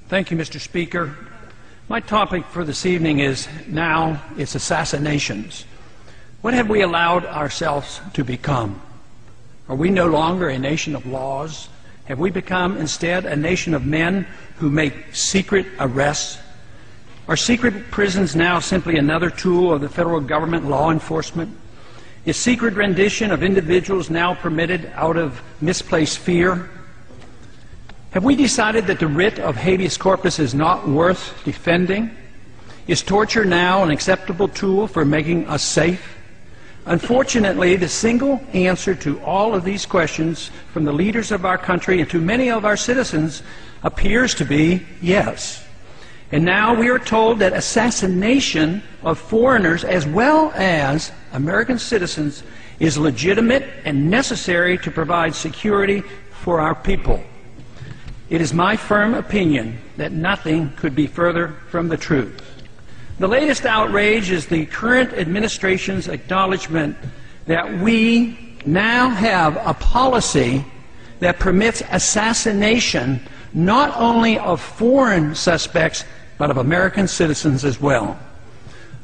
Thank you, Mr. Speaker. My topic for this evening is now it's assassinations. What have we allowed ourselves to become? Are we no longer a nation of laws? Have we become instead a nation of men who make secret arrests? Are secret prisons now simply another tool of the federal government law enforcement? Is secret rendition of individuals now permitted out of misplaced fear? Have we decided that the writ of habeas corpus is not worth defending? Is torture now an acceptable tool for making us safe? Unfortunately, the single answer to all of these questions from the leaders of our country and to many of our citizens appears to be yes. And now we are told that assassination of foreigners as well as American citizens is legitimate and necessary to provide security for our people. It is my firm opinion that nothing could be further from the truth. The latest outrage is the current administration's acknowledgement that we now have a policy that permits assassination not only of foreign suspects but of American citizens as well.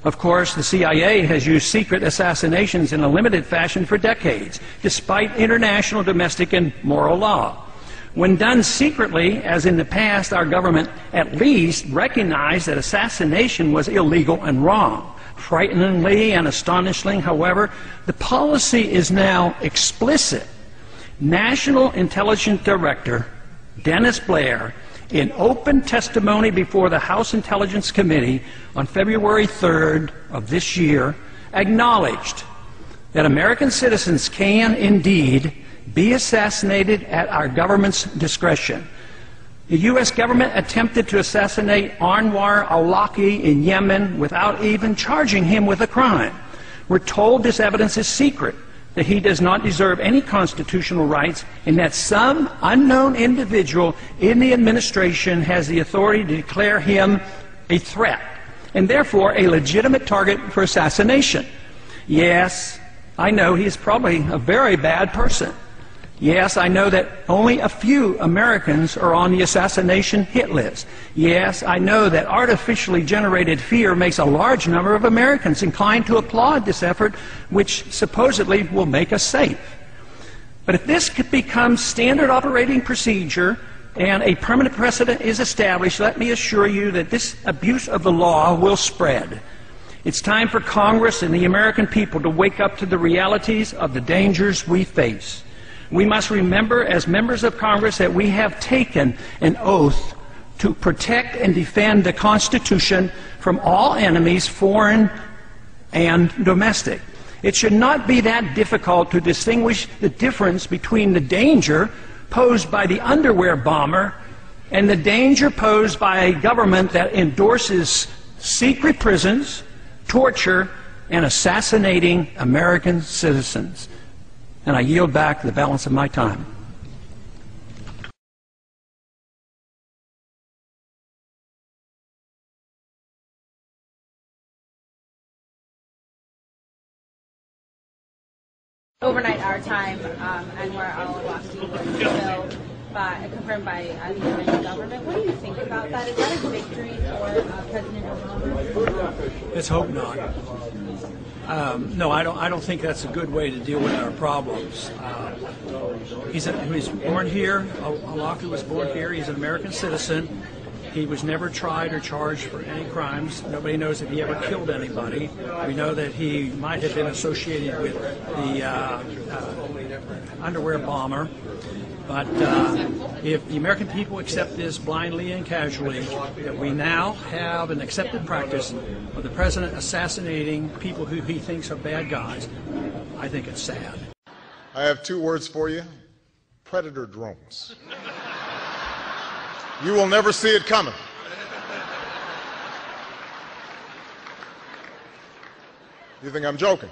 Of course, the CIA has used secret assassinations in a limited fashion for decades, despite international, domestic, and moral law. When done secretly, as in the past, our government at least recognized that assassination was illegal and wrong. Frighteningly and astonishingly, however, the policy is now explicit. National Intelligence Director Dennis Blair, in open testimony before the House Intelligence Committee on February 3rd of this year, acknowledged that American citizens can indeed be assassinated at our government's discretion. The U.S. government attempted to assassinate Anwar al-Awlaki in Yemen without even charging him with a crime. We're told this evidence is secret, that he does not deserve any constitutional rights, and that some unknown individual in the administration has the authority to declare him a threat, and therefore a legitimate target for assassination. Yes, I know he's probably a very bad person. Yes, I know that only a few Americans are on the assassination hit list. Yes, I know that artificially generated fear makes a large number of Americans inclined to applaud this effort, which supposedly will make us safe. But if this could become standard operating procedure and a permanent precedent is established, let me assure you that this abuse of the law will spread. It's time for Congress and the American people to wake up to the realities of the dangers we face. We must remember as members of Congress that we have taken an oath to protect and defend the Constitution from all enemies, foreign and domestic. It should not be that difficult to distinguish the difference between the danger posed by the underwear bomber and the danger posed by a government that endorses secret prisons, torture, and assassinating American citizens. And I yield back the balance of my time. Overnight our time, Anwar al-Awlaki was killed confirmed by the Iranian government. What do you think about that? Is that a victory for President Obama? Let's hope not. No, I don't think that's a good way to deal with our problems. He was born here. Al-Awlaki was born here. He's an American citizen. He was never tried or charged for any crimes. Nobody knows if he ever killed anybody. We know that he might have been associated with the underwear bomber. But if the American people accept this blindly and casually, that we now have an accepted practice of the president assassinating people who he thinks are bad guys, I think it's sad. I have two words for you: predator drones. You will never see it coming. You think I'm joking?